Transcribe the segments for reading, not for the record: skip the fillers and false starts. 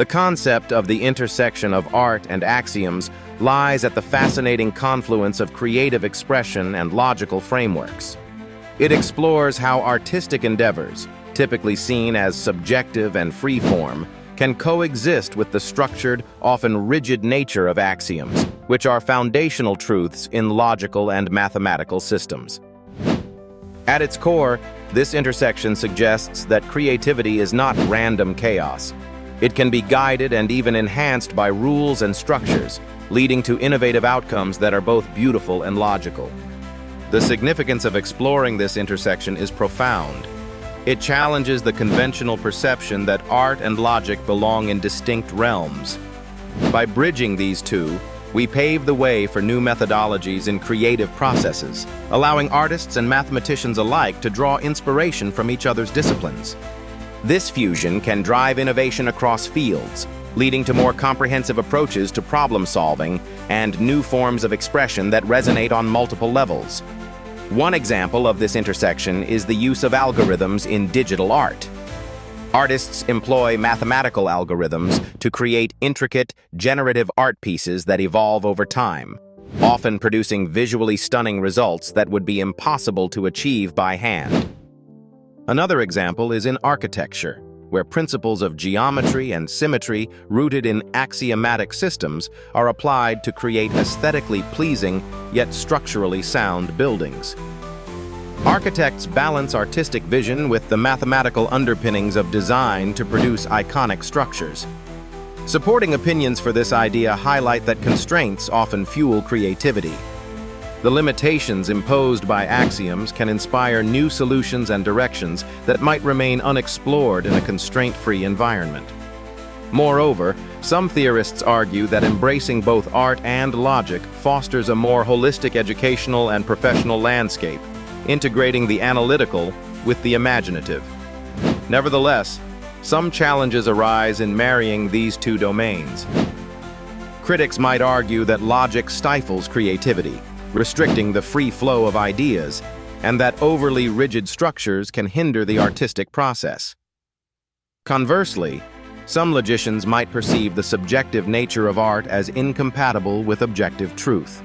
The concept of the intersection of art and axioms lies at the fascinating confluence of creative expression and logical frameworks. It explores how artistic endeavors, typically seen as subjective and free-form, can coexist with the structured, often rigid nature of axioms, which are foundational truths in logical and mathematical systems. At its core, this intersection suggests that creativity is not random chaos. It can be guided and even enhanced by rules and structures, leading to innovative outcomes that are both beautiful and logical. The significance of exploring this intersection is profound. It challenges the conventional perception that art and logic belong in distinct realms. By bridging these two, we pave the way for new methodologies in creative processes, allowing artists and mathematicians alike to draw inspiration from each other's disciplines. This fusion can drive innovation across fields, leading to more comprehensive approaches to problem-solving and new forms of expression that resonate on multiple levels. One example of this intersection is the use of algorithms in digital art. Artists employ mathematical algorithms to create intricate, generative art pieces that evolve over time, often producing visually stunning results that would be impossible to achieve by hand. Another example is in architecture, where principles of geometry and symmetry rooted in axiomatic systems are applied to create aesthetically pleasing yet structurally sound buildings. Architects balance artistic vision with the mathematical underpinnings of design to produce iconic structures. Supporting opinions for this idea highlight that constraints often fuel creativity. The limitations imposed by axioms can inspire new solutions and directions that might remain unexplored in a constraint-free environment. Moreover, some theorists argue that embracing both art and logic fosters a more holistic educational and professional landscape, integrating the analytical with the imaginative. Nevertheless, some challenges arise in marrying these two domains. Critics might argue that logic stifles creativity, restricting the free flow of ideas, and that overly rigid structures can hinder the artistic process. Conversely, some logicians might perceive the subjective nature of art as incompatible with objective truth.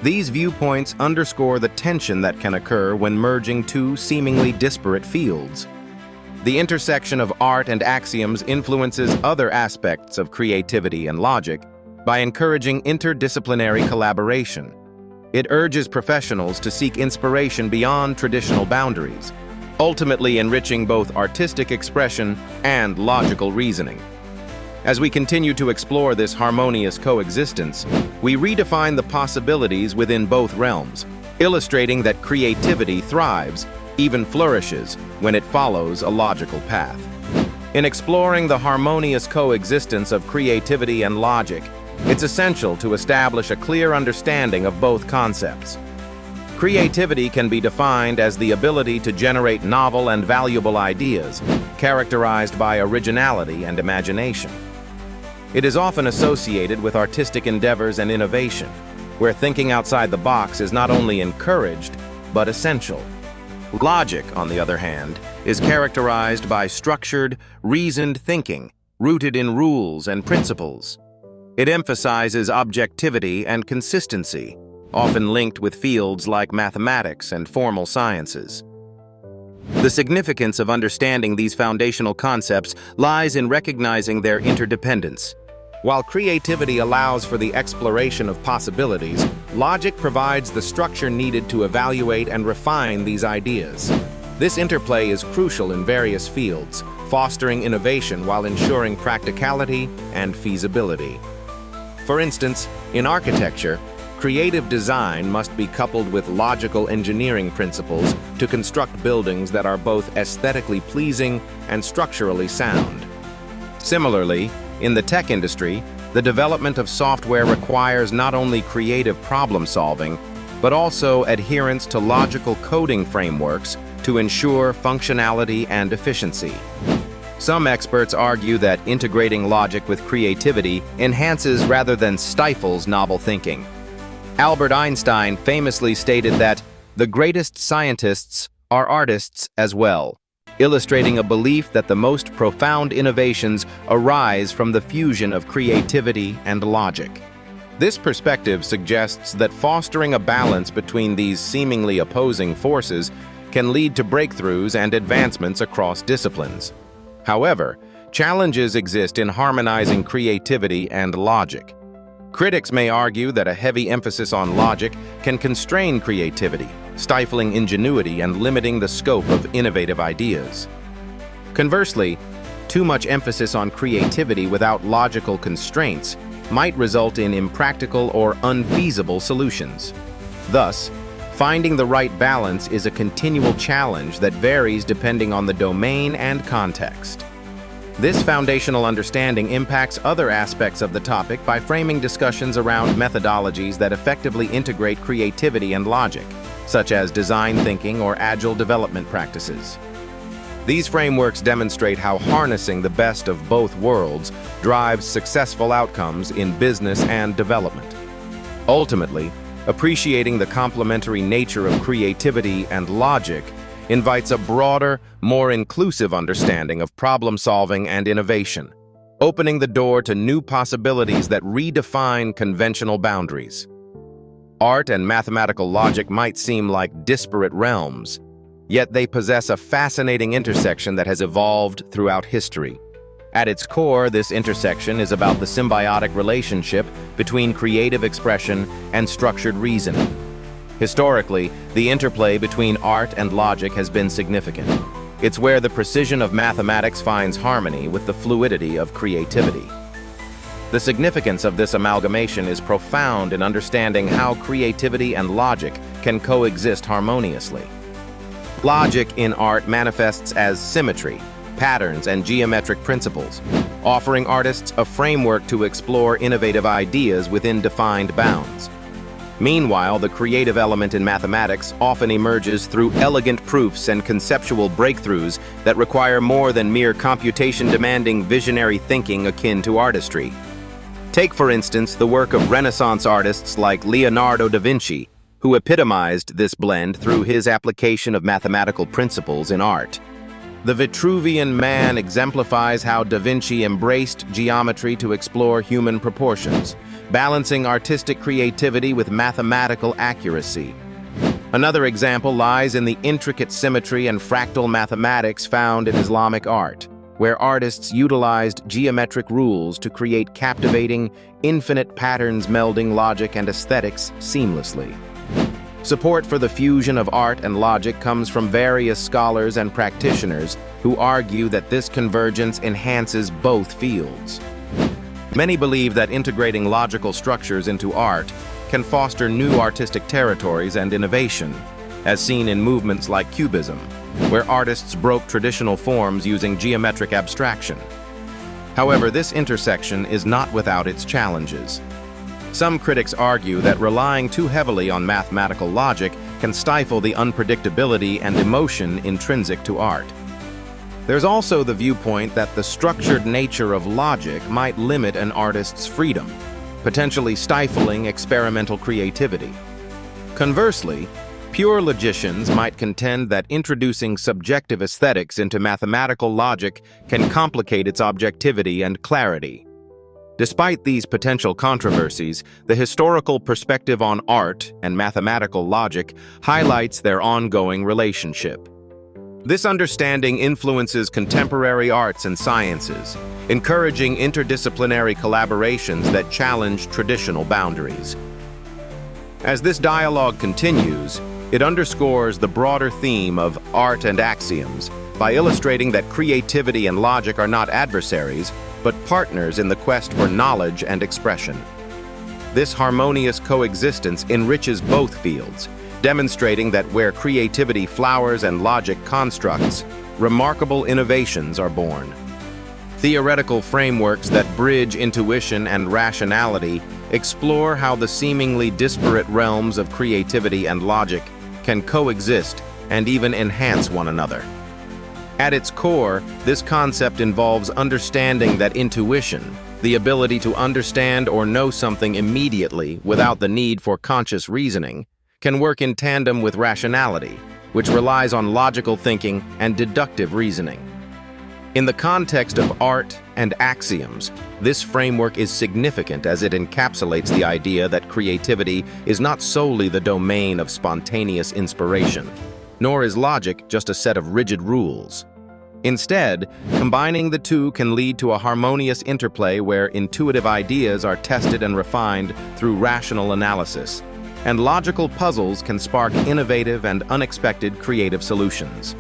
These viewpoints underscore the tension that can occur when merging two seemingly disparate fields. The intersection of art and axioms influences other aspects of creativity and logic by encouraging interdisciplinary collaboration. It urges professionals to seek inspiration beyond traditional boundaries, ultimately enriching both artistic expression and logical reasoning. As we continue to explore this harmonious coexistence, we redefine the possibilities within both realms, illustrating that creativity thrives, even flourishes, when it follows a logical path. In exploring the harmonious coexistence of creativity and logic, it's essential to establish a clear understanding of both concepts. Creativity can be defined as the ability to generate novel and valuable ideas, characterized by originality and imagination. It is often associated with artistic endeavors and innovation, where thinking outside the box is not only encouraged, but essential. Logic, on the other hand, is characterized by structured, reasoned thinking, rooted in rules and principles. It emphasizes objectivity and consistency, often linked with fields like mathematics and formal sciences. The significance of understanding these foundational concepts lies in recognizing their interdependence. While creativity allows for the exploration of possibilities, logic provides the structure needed to evaluate and refine these ideas. This interplay is crucial in various fields, fostering innovation while ensuring practicality and feasibility. For instance, in architecture, creative design must be coupled with logical engineering principles to construct buildings that are both aesthetically pleasing and structurally sound. Similarly, in the tech industry, the development of software requires not only creative problem-solving, but also adherence to logical coding frameworks to ensure functionality and efficiency. Some experts argue that integrating logic with creativity enhances rather than stifles novel thinking. Albert Einstein famously stated that the greatest scientists are artists as well. illustrating a belief that the most profound innovations arise from the fusion of creativity and logic. This perspective suggests that fostering a balance between these seemingly opposing forces can lead to breakthroughs and advancements across disciplines. However, challenges exist in harmonizing creativity and logic. Critics may argue that a heavy emphasis on logic can constrain creativity, stifling ingenuity and limiting the scope of innovative ideas. Conversely, too much emphasis on creativity without logical constraints might result in impractical or unfeasible solutions. Thus, finding the right balance is a continual challenge that varies depending on the domain and context. This foundational understanding impacts other aspects of the topic by framing discussions around methodologies that effectively integrate creativity and logic, such as design thinking or agile development practices. These frameworks demonstrate how harnessing the best of both worlds drives successful outcomes in business and development. Ultimately, appreciating the complementary nature of creativity and logic invites a broader, more inclusive understanding of problem-solving and innovation, opening the door to new possibilities that redefine conventional boundaries. Art and mathematical logic might seem like disparate realms, yet they possess a fascinating intersection that has evolved throughout history. At its core, this intersection is about the symbiotic relationship between creative expression and structured reasoning. Historically, the interplay between art and logic has been significant. It's where the precision of mathematics finds harmony with the fluidity of creativity. The significance of this amalgamation is profound in understanding how creativity and logic can coexist harmoniously. Logic in art manifests as symmetry, patterns, and geometric principles, offering artists a framework to explore innovative ideas within defined bounds. Meanwhile, the creative element in mathematics often emerges through elegant proofs and conceptual breakthroughs that require more than mere computation-demanding visionary thinking akin to artistry. Take, for instance, the work of Renaissance artists like Leonardo da Vinci, who epitomized this blend through his application of mathematical principles in art. The Vitruvian Man exemplifies how da Vinci embraced geometry to explore human proportions, balancing artistic creativity with mathematical accuracy. Another example lies in the intricate symmetry and fractal mathematics found in Islamic art, where artists utilized geometric rules to create captivating, infinite patterns melding logic and aesthetics seamlessly. Support for the fusion of art and logic comes from various scholars and practitioners who argue that this convergence enhances both fields. Many believe that integrating logical structures into art can foster new artistic territories and innovation, as seen in movements like Cubism, where artists broke traditional forms using geometric abstraction. However, this intersection is not without its challenges. Some critics argue that relying too heavily on mathematical logic can stifle the unpredictability and emotion intrinsic to art. There's also the viewpoint that the structured nature of logic might limit an artist's freedom, potentially stifling experimental creativity. Conversely, pure logicians might contend that introducing subjective aesthetics into mathematical logic can complicate its objectivity and clarity. Despite these potential controversies, the historical perspective on art and mathematical logic highlights their ongoing relationship. This understanding influences contemporary arts and sciences, encouraging interdisciplinary collaborations that challenge traditional boundaries. As this dialogue continues, it underscores the broader theme of art and axioms by illustrating that creativity and logic are not adversaries, but partners in the quest for knowledge and expression. This harmonious coexistence enriches both fields, demonstrating that where creativity flowers and logic constructs, remarkable innovations are born. Theoretical frameworks that bridge intuition and rationality explore how the seemingly disparate realms of creativity and logic can coexist and even enhance one another. At its core, this concept involves understanding that intuition, the ability to understand or know something immediately without the need for conscious reasoning, can work in tandem with rationality, which relies on logical thinking and deductive reasoning. In the context of art and axioms, this framework is significant as it encapsulates the idea that creativity is not solely the domain of spontaneous inspiration, nor is logic just a set of rigid rules. Instead, combining the two can lead to a harmonious interplay where intuitive ideas are tested and refined through rational analysis, and logical puzzles can spark innovative and unexpected creative solutions.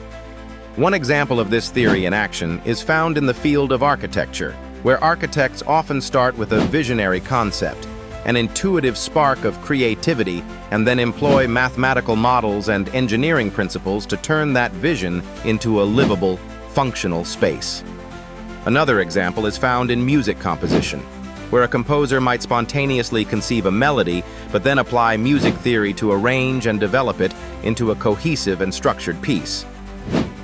One example of this theory in action is found in the field of architecture, where architects often start with a visionary concept, an intuitive spark of creativity, and then employ mathematical models and engineering principles to turn that vision into a livable, functional space. Another example is found in music composition, where a composer might spontaneously conceive a melody, but then apply music theory to arrange and develop it into a cohesive and structured piece.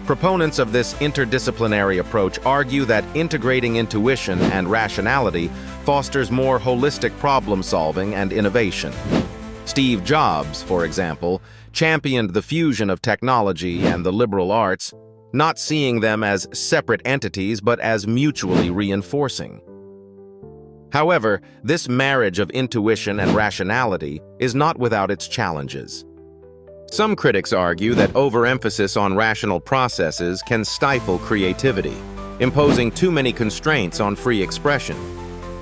Proponents of this interdisciplinary approach argue that integrating intuition and rationality fosters more holistic problem-solving and innovation. Steve Jobs, for example, championed the fusion of technology and the liberal arts, not seeing them as separate entities but as mutually reinforcing. However, this marriage of intuition and rationality is not without its challenges. Some critics argue that overemphasis on rational processes can stifle creativity, imposing too many constraints on free expression.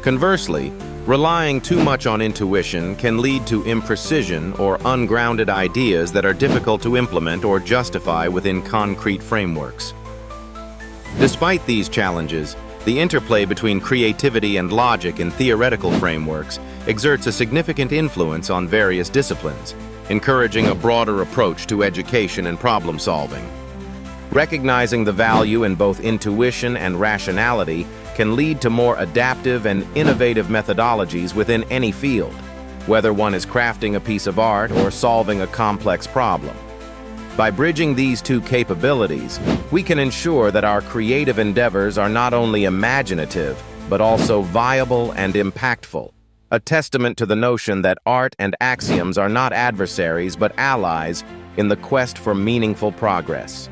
Conversely, relying too much on intuition can lead to imprecision or ungrounded ideas that are difficult to implement or justify within concrete frameworks. Despite these challenges, the interplay between creativity and logic in theoretical frameworks exerts a significant influence on various disciplines, encouraging a broader approach to education and problem-solving. Recognizing the value in both intuition and rationality can lead to more adaptive and innovative methodologies within any field, whether one is crafting a piece of art or solving a complex problem. By bridging these two capabilities, we can ensure that our creative endeavors are not only imaginative, but also viable and impactful, a testament to the notion that art and axioms are not adversaries but allies in the quest for meaningful progress.